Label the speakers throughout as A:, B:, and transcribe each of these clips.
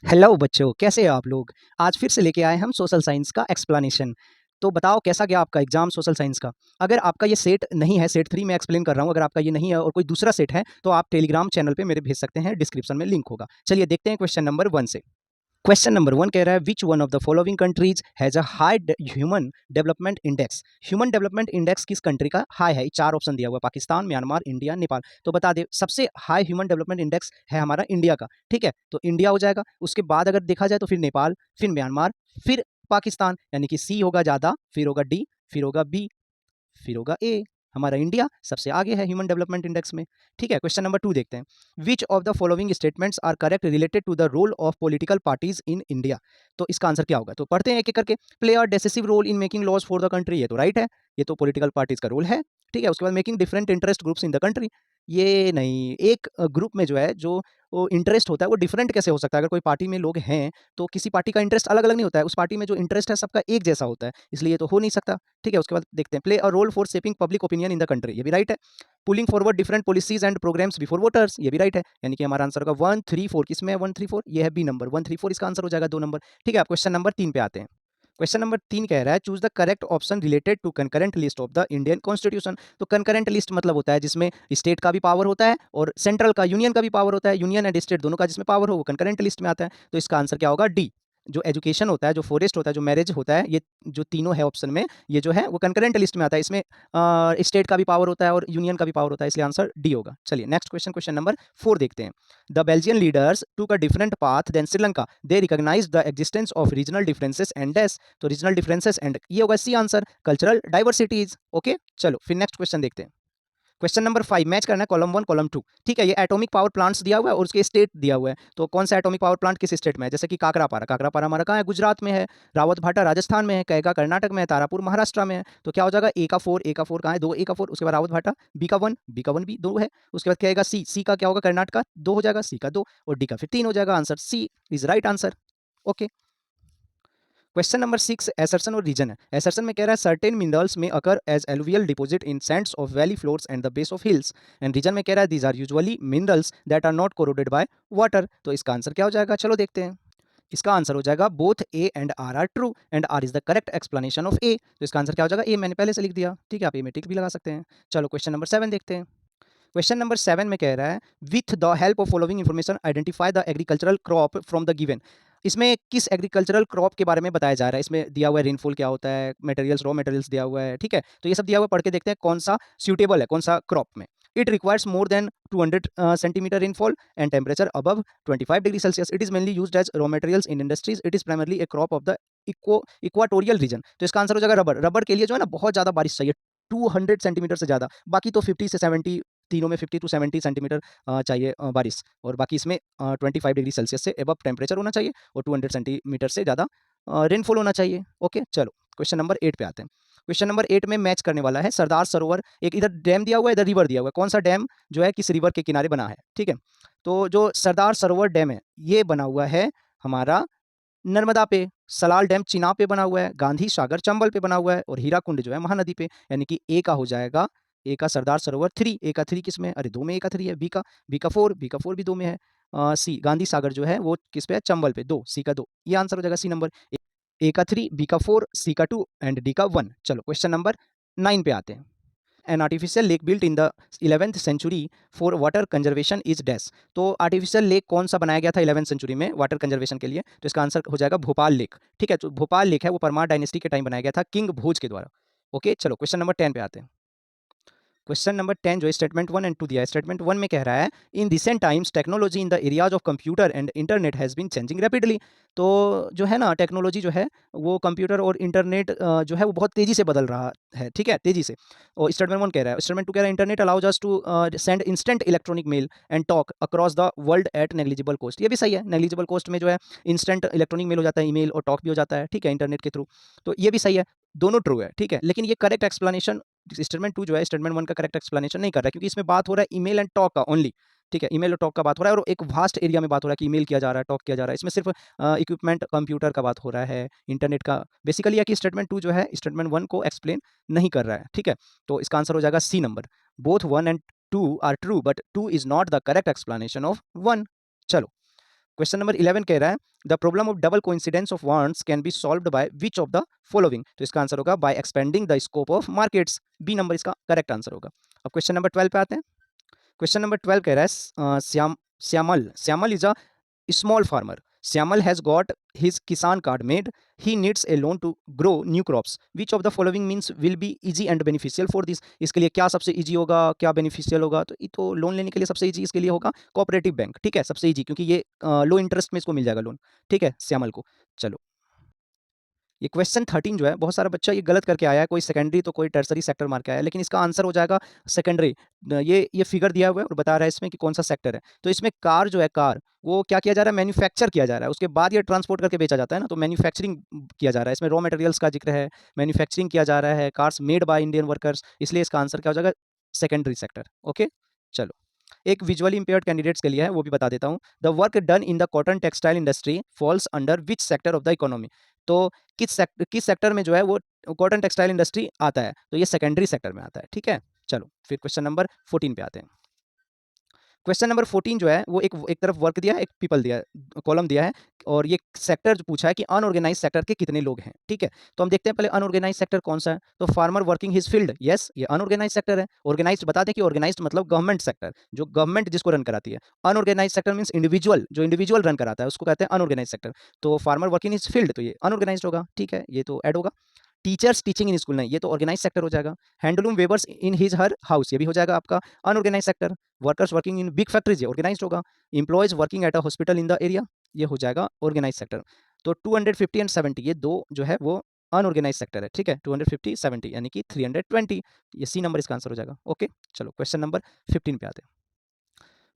A: Hello बच्चों, कैसे हैं आप लोग? आज फिर से लेके आए हम सोशल साइंस का एक्सप्लेनेशन। तो बताओ कैसा गया आपका एग्जाम सोशल साइंस का? अगर आपका ये सेट नहीं है, सेट 3 मैं एक्सप्लेन कर रहा हूँ, अगर आपका ये नहीं है और कोई दूसरा सेट है, तो आप टेलीग्राम चैनल पे मेरे भेज सकते हैं, डिस्क्रिप्शन में लिंक होगा। चलिए देखते हैं क्वेश्चन नंबर 1 से। क्वेश्चन नंबर 1 कह रहा है which one of the following countries has a high human development index. Human development index किस कंट्री का हाई है? चार ऑप्शन दिया हुआ है, पाकिस्तान, म्यांमार, इंडिया, नेपाल। तो बता दे सबसे हाई ह्यूमन डेवलपमेंट इंडेक्स है हमारा इंडिया का। ठीक है, तो इंडिया हो जाएगा। उसके बाद अगर देखा जाए तो फिर नेपाल, फिर म्यांमार, फिर पाकिस्तान, यानी कि सी होगा ज़्यादा, फिर होगा डी, फिर होगा बी, फिर होगा ए। हमारा इंडिया सबसे आगे है ह्यूमन डेवलपमेंट इंडेक्स में। ठीक है, क्वेश्चन नंबर 2 देखते हैं। Which of the following statements are correct related to the role of political parties in India. तो इसका आंसर क्या होगा? तो पढ़ते हैं एक एक करके। Play a decisive role in making laws for the country, ये तो राइट है, ये तो पॉलिटिकल पार्टीज का रोल है। ठीक है, उसके बाद making different interest groups in the country, ये नहीं। एक ग्रुप में जो है, जो वो इंटरेस्ट होता है, वो डिफरेंट कैसे हो सकता है? अगर कोई पार्टी में लोग हैं, तो किसी पार्टी का इंटरेस्ट अलग अलग नहीं होता है, उस पार्टी में जो इंटरेस्ट है सबका एक जैसा होता है, इसलिए ये तो हो नहीं सकता। ठीक है, उसके बाद देखते हैं। Play a role for shaping public opinion in the country, ये भी राइट है। Pulling forward different policies and programmes before voters, ये भी राइट है। यानी कि हमारा आंसर होगा 1 3 4। किसमें है 1 3 4? ये है बी नंबर 1 3 4, इसका आंसर हो जाएगा 2 नंबर। ठीक है, आप क्वेश्चन नंबर 3 पे आते हैं। क्वेश्चन नंबर 3 कह रहा है choose the correct option related to concurrent list of the Indian constitution. तो कंकरेंट लिस्ट मतलब होता है जिसमें स्टेट का भी पावर होता है और सेंट्रल का, यूनियन का भी पावर होता है। यूनियन एंड स्टेट दोनों का जिसमें पावर हो वो कंकरेंट लिस्ट में आता है। तो इसका आंसर क्या होगा? डी। जो एजुकेशन होता है, जो फॉरेस्ट होता है, जो मैरिज होता है, ये जो तीनों है ऑप्शन में, ये जो है वो कंकरेंट लिस्ट में आता है। इसमें स्टेट का भी पावर होता है और यूनियन का भी पावर होता है, इसलिए आंसर डी होगा। चलिए नेक्स्ट क्वेश्चन, क्वेश्चन नंबर 4 देखते हैं। The Belgian leaders took a different path than Sri Lanka, they recognise the existence of regional differences and dash. तो रीजनल डिफरेंसेस एंड, ये होगा C answer, cultural diversities. Okay, चलो फिर next question देखते हैं। Question number 5 match करना है कॉलम 1 कॉलम 2। ठीक है, ये एटॉमिक पावर प्लांट्स दिया हुआ है और उसके स्टेट दिया हुआ है। तो कौन सा एटॉमिक पावर प्लांट किस स्टेट में है? जैसे कि काकरापारा, काकरापारा हमारा कहाँ है? गुजरात में है। रावत भाटा राजस्थान में है। कैगा कर्नाटक में है। तारापुर महाराष्ट्र में है। तो क्या हो जाएगा? ए का 4, ए का 4 कहाँ है? 2 ए का 4। उसके बाद रावत भाटा, बी का 1, बी का 1 भी 2 है। उसके बाद क्या आएगा? सी, सी का क्या होगा? कर्नाटक का 2 हो जाएगा, सी का 2 और डी का फिर 3 हो जाएगा। Answer C is right answer. Okay, question number 6 assertion और रीजन है। एसर्शन में कह रहा है सर्टेन मिनरल्स में occur as alluvial deposit in sands of valley floors and the base of hills. And reason में कह रहा है these are usually minerals that are not corroded by water. तो इसका आंसर क्या हो जाएगा? चलो देखते हैं। इसका आंसर हो जाएगा both A and R true and R is the correct explanation of A. तो इसका आंसर क्या हो जाएगा? ए मैंने पहले से लिख दिया। ठीक है, आप ए में टिक भी लगा सकते हैं। चलो क्वेश्चन नंबर 7 देखते हैं। क्वेश्चन नंबर 7 में कह रहा है with the help of following information identify the agricultural crop from the given. इसमें किस एग्रीकल्चरल क्रॉप के बारे में बताया जा रहा है? इसमें दिया हुआ है रेनफॉल क्या होता है, मटेरियल्स, रॉ मटेरियल्स दिया हुआ है। ठीक है, तो ये सब दिया हुआ है, पढ़ के देखते हैं कौन सा सूटेबल है, कौन सा क्रॉप में। It requires more than 200 centimetre rainfall and temperature above 25 degree Celsius. It is mainly used as raw materials in industries. It is primarily a crop of the equatorial region. तो इसका answer हो जाएगा rubber. Rubber के लिए जो है ना बहुत ज़्यादा बारिश चाहिए, 200 सेंटीमीटर से ज़्यादा। बाकी तो 50 से 70, तीनों में 50 टू 70 सेंटीमीटर चाहिए बारिश। और बाकी इसमें 25 डिग्री सेल्सियस से एबव टेम्परेचर होना चाहिए और 200 सेंटीमीटर से ज़्यादा रेनफॉल होना चाहिए। ओके, चलो क्वेश्चन नंबर 8 पे आते हैं। क्वेश्चन नंबर 8 में मैच करने वाला है सरदार सरोवर। एक इधर डैम दिया हुआ है, इधर रिवर दिया हुआ है। कौन सा डैम जो है किस रिवर के किनारे बना है? ठीक है, तो जो सरदार सरोवर डैम है ये बना हुआ है हमारा नर्मदा पे। सलाल डैम चिनाब पे बना हुआ है। गांधी सागर चंबल पे बना हुआ है और हीराकुंड जो है महानदी पे। यानी कि ए का हो जाएगा, ए का सरदार सरोवर 3। ए का 3 किस में? अरे 2 में ए का 3 है। बी का 4, बी का 4 भी 2 में है। सी गांधी सागर जो है वो किस पे है? चंबल पे, 2, सी का 2। ये आंसर हो जाएगा सी नंबर। ए का 3, बी का 4, सी का 2 एंड डी का 1। चलो क्वेश्चन नंबर 9 पे आते हैं। An artificial lake built in the 11th century for water conservation is dash. तो आर्टिफिशियल लेक कौन सा बनाया गया था 11th सेंचुरी में वाटर कंजर्वेशन के लिए? तो इसका आंसर हो जाएगा भोपाल लेक। ठीक है, तो भोपाल लेक है वो परमार डायनेस्टी के टाइम बनाया गया था किंग भोज के द्वारा। ओके, चलो क्वेश्चन नंबर 10 पे आते हैं। क्वेश्चन नंबर 10 जो स्टेटमेंट 1 एंड 2 दिया है, स्टेटमेंट 1 में कह रहा है in recent times technology in the areas of computer and internet has been changing rapidly. तो जो है ना टेक्नोलॉजी जो है वो कंप्यूटर और इंटरनेट जो है वो बहुत तेज़ी से बदल रहा है। ठीक है, तेज़ी से। और स्टेटमेंट 1 कह रहा है, स्टेटमेंट 2 कह रहा है internet allows us to send instant electronic mail and talk across the world at negligible cost. ये भी सही है, नेग्लिजिबल कॉस्ट में जो है इंस्टेंट इलेक्ट्रॉनिक मेल हो जाता है, ईमेल और टॉक भी हो जाता है। ठीक है, इंटरनेट के थ्रू। तो ये भी सही है, दोनों ट्रू है। ठीक है, लेकिन ये करेक्ट एक्सप्लेनेशन स्टेटमेंट 2 जो है स्टेटमेंट 1 का करेक्ट एक्सप्लेनेशन नहीं कर रहा है, क्योंकि इसमें बात हो रहा है ईमेल एंड टॉक का ओनली। ठीक है, ईमेल और टॉक का बात हो रहा है और एक वास्ट एरिया में बात हो रहा है कि ईमेल किया जा रहा है, टॉक किया जा रहा है। इसमें सिर्फ इक्विपमेंट कंप्यूटर का बात हो रहा है, इंटरनेट का बेसिकली है कि स्टेटमेंट 2 जो है स्टेटमेंट 1 को एक्सप्लेन नहीं कर रहा है। ठीक है, तो इसका आंसर हो जाएगा C number. Both 1 and 2 are true but 2 is not the correct explanation of 1। चलो क्वेश्चन नंबर 11 कह रहा है the problem of double coincidence of wants can be solved by which of the following, तो इसका answer होगा by expanding the scope of markets, B number इसका correct answer होगा। अब क्वेश्चन नंबर 12 पे आते हैं। क्वेश्चन नंबर 12 कह रहा है Shyamal is a small farmer. Syamal has got his Kisan card made. He needs a loan to grow new crops. Which of the following means will be easy and beneficial for this? इसके लिए क्या सबसे easy होगा, क्या beneficial होगा? तो ये तो लोन लेने के लिए सबसे इजी इसके लिए होगा कोऑपरेटिव बैंक, ठीक है, सबसे इजी, क्योंकि ये लो इंटरेस्ट में इसको मिल जाएगा लोन, ठीक है, श्यामल को। चलो, ये क्वेश्चन 13 जो है, बहुत सारा बच्चा ये गलत करके आया है, कोई सेकेंडरी तो कोई टर्सरी सेक्टर मार के आया है, लेकिन इसका आंसर हो जाएगा सेकेंडरी। ये फिगर दिया हुआ है और बता रहा है इसमें कि कौन सा सेक्टर है। तो इसमें कार जो है, कार वो क्या किया जा रहा है, मैन्युफैक्चर किया जा रहा है, उसके बाद ये ट्रांसपोर्ट करके बेचा जाता है ना, तो मैन्युफैक्चरिंग किया जा रहा है, इसमें रॉ मटेरियल्स का जिक्र है, मैन्युफैक्चरिंग किया जा रहा है, cars made by Indian workers, इसलिए इसका आंसर क्या हो जाएगा, सेकेंडरी सेक्टर। ओके, चलो, एक विजुअली इंपेयर्ड कैंडिडेट्स के लिए है, वो भी बता देता हूँ। The work done in the cotton textile industry falls under which sector of the economy, तो किस सेक्टर में जो है वो कॉटन टेक्सटाइल इंडस्ट्री आता है, तो ये सेकेंडरी सेक्टर में आता है, ठीक है। चलो, फिर क्वेश्चन नंबर 14 पे आते हैं। क्वेश्चन नंबर 14 जो है वो एक तरफ वर्क दिया है, एक पीपल दिया है, कॉलम दिया है, और ये सेक्टर जो पूछा है कि अनऑर्गेनाइज सेक्टर के कितने लोग हैं, ठीक है। तो हम देखते हैं पहले अनऑर्गेनाइज सेक्टर कौन सा है, तो farmer working his field, yes, ये अनऑर्गेनाइज सेक्टर है। ऑर्गेनाइज्ड बता दें कि ऑर्गेनाइज्ड मतलब गवर्नमेंट सेक्टर, जो गवर्नमेंट जिसको रन कराती है। अनऑर्गेनाइज सेक्टर मींस इंडिविजुअल, जो इंडिविजुअल रन कराता है उसको कहते हैं अनऑर्गेनाइज सेक्टर। तो फार्मर वर्किंग हिज फील्ड, तो ये अनऑर्गेनाइज होगा, ठीक है, ये तो ऐड होगा। टीचर्स टीचिंग इन स्कूल, नहीं, ये तो ऑर्गेनाइज सेक्टर हो जाएगा। Handloom weavers in his her house, ये भी हो जाएगा आपका unorganise sector. Workers working in big factories, ये ऑर्गेनाइज होगा। Employees working at a hospital in the area, ये हो जाएगा ऑर्गेनाइज सेक्टर। तो 250 एंड 70 ये दो जो है वो अनऑर्गेनाइज सेक्टर है, ठीक है, 250 70 यानी कि 320, ये सी नंबर इसका आंसर हो जाएगा। ओके, चलो क्वेश्चन नंबर 15 पे आते हैं।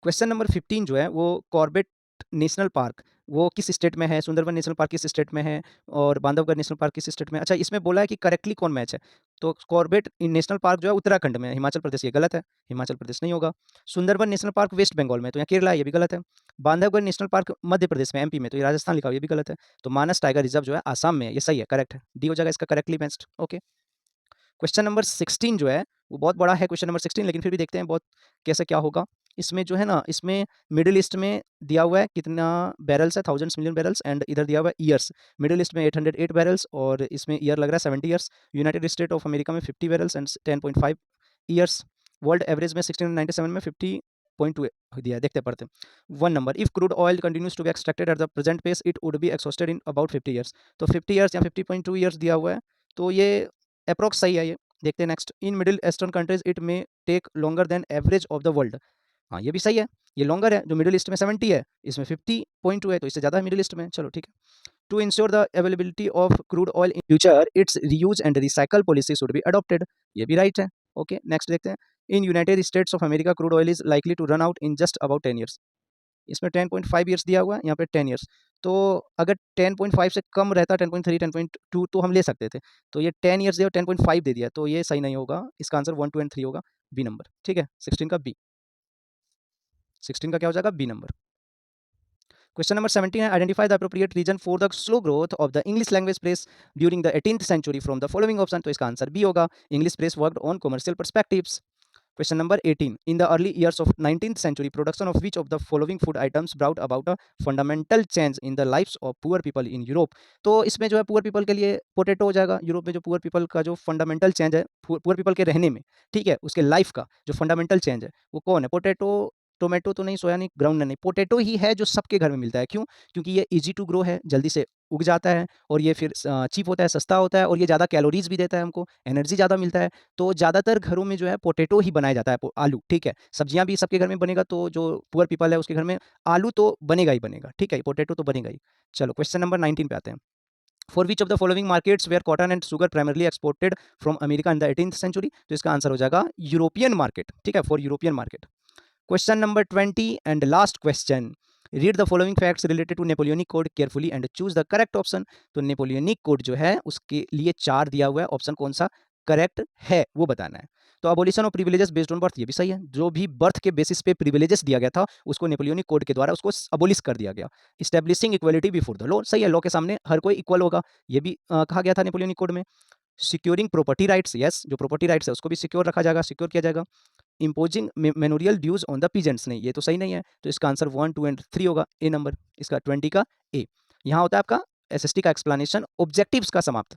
A: क्वेश्चन नंबर 15 जो है वो कॉर्बेट नेशनल पार्क वो किस स्टेट में है, सुंदरबन नेशनल पार्क किस स्टेट में है, और बांधवगढ़ नेशनल पार्क किस स्टेट में है। अच्छा, इसमें बोला है कि करेक्टली कौन मैच है, तो कॉर्बेट नेशनल पार्क जो है उत्तराखंड में है, हिमाचल प्रदेश, ये गलत है, हिमाचल प्रदेश नहीं होगा। Sundarban national park West Bengal में, तो यहाँ केरला है, ये भी गलत है। बांधवगढ़ नेशनल पार्क मध्य प्रदेश में, एमपी में, तो ये राजस्थान लिखा हुआ, ये भी गलत है। तो मानस टाइगर रिजर्व जो है आसाम में है, ये सही है, करेक्ट है, डी हो जाएगा इसका correctly matched. Okay, question number 16 जो है वो बहुत बड़ा है क्वेश्चन नंबर 16, लेकिन फिर भी देखते हैं बहुत कैसे क्या होगा। इसमें जो है ना, इसमें मिडिल ईस्ट में दिया हुआ है कितना बैरल्स है, थाउजेंड्स मिलियन बैरल्स, एंड इधर दिया हुआ है ईयर्स। मिडिल ईस्ट में 808 बैरल्स और इसमें ईयर लग रहा है 70 years. United State of America में 50 barrels and 10.5 years. World average में 1697 में 50.2 दिया है, देखते पढ़ते हैं। One number, if crude oil continues to be extracted at the present pace it would be exhausted in about 50 years, तो 50 ईयर्स या 50.2 ईयर्स दिया हुआ है, तो ये अप्रोक्स सही है ये। देखते हैं next, in Middle Eastern countries it may take longer than average of the world, हाँ ये भी सही है, ये लॉन्गर है, जो मिडिल ईस्ट में 70 है, इसमें 50.2 है, तो इससे ज़्यादा है मिडिल ईस्ट में, चलो ठीक है। To ensure the availability of crude oil in future its reuse and recycle policy should be adopted, ये भी राइट है। ओके, नेक्स्ट देखते हैं, in United States of America crude oil is likely to run out in just about 10 years, इसमें 10.5 years दिया हुआ है, यहाँ पे 10 ईयर्स, तो अगर 10.5 से कम रहता 10.3 10.2 तो हम ले सकते थे, तो ये 10 ईयर्स दिया और 10.5 दे दिया, तो ये सही नहीं होगा, इसका आंसर 1 2 एंड 3 होगा, बी नंबर, ठीक है, 16 का बी, 16 का क्या हो जाएगा, बी नंबर। क्वेश्चन नंबर 17 है, identify the appropriate reason for the slow growth of the English language press during the 18th century from the following option, तो इसका आंसर बी होगा, English press worked on commercial perspectives. Question number 18. In the early years of 19th century, production of which of the following food items brought about a fundamental change in the lives of poor people in Europe? तो इसमें जो है poor people के लिए potato हो जाएगा। Europe में जो पुअर पीपल का जो फंडामेंटल चेंज है, पुअर पीपल के रहने में, ठीक है, उसके लाइफ का जो फंडामेंटल चेंज है वो कौन है? पोटैटो, टोमेटो तो नहीं, सोया नहीं, ग्राउंड नहीं, पोटैटो ही है जो सबके घर में मिलता है। क्यों? क्योंकि ये ईजी टू ग्रो है, जल्दी से उग जाता है, और ये फिर चीप होता है, सस्ता होता है, और ये ज़्यादा कैलोरीज भी देता है, हमको एनर्जी ज़्यादा मिलता है। तो ज़्यादातर घरों में जो है पोटैटो ही बनाया जाता है, आलू, ठीक है। सब्जियां भी सबके घर में बनेगा, तो जो पुअर पीपल है उसके घर में आलू तो बनेगा ही बनेगा, ठीक है, पोटैटो तो बनेगा ही। चलो क्वेश्चन नंबर 19 पे आते हैं। For which of the following markets were cotton and sugar primarily exported from America in the 18th century, तो इसका आंसर हो जाएगा यूरोपियन मार्केट, ठीक है, for European market. Question number 20 and last question, read the following facts related to Napoleonic code carefully and choose the correct option, तो Napoleonic code जो है उसके लिए 4 दिया हुआ है, ऑप्शन कौन सा करेक्ट है वो बताना है। तो abolition of privileges based on birth, ये भी सही है, जो भी बर्थ के बेसिस पे प्रिविलेजेस दिया गया था उसको नेपोलियनिक कोड के द्वारा उसको अबोलिश कर दिया गया। Establishing equality before the law, सही है, लॉ के सामने हर कोई इक्वल होगा, ये भी कहा गया था नेपोलियनिक कोड में। सिक्योरिंग प्रॉपर्टी राइट्स, यस, जो प्रॉपर्टी राइट्स है उसको भी सिक्योर रखा जाएगा, सिक्योर किया जाएगा। Imposing memorial dues on the peasants. नहीं, ये तो सही नहीं है, तो इसका आंसर 1, 2 एंड 3 होगा, ए नंबर, इसका 20 का ए। यहाँ होता है आपका एसएसटी का एक्सप्लेनेशन ऑब्जेक्टिव्स का समाप्त।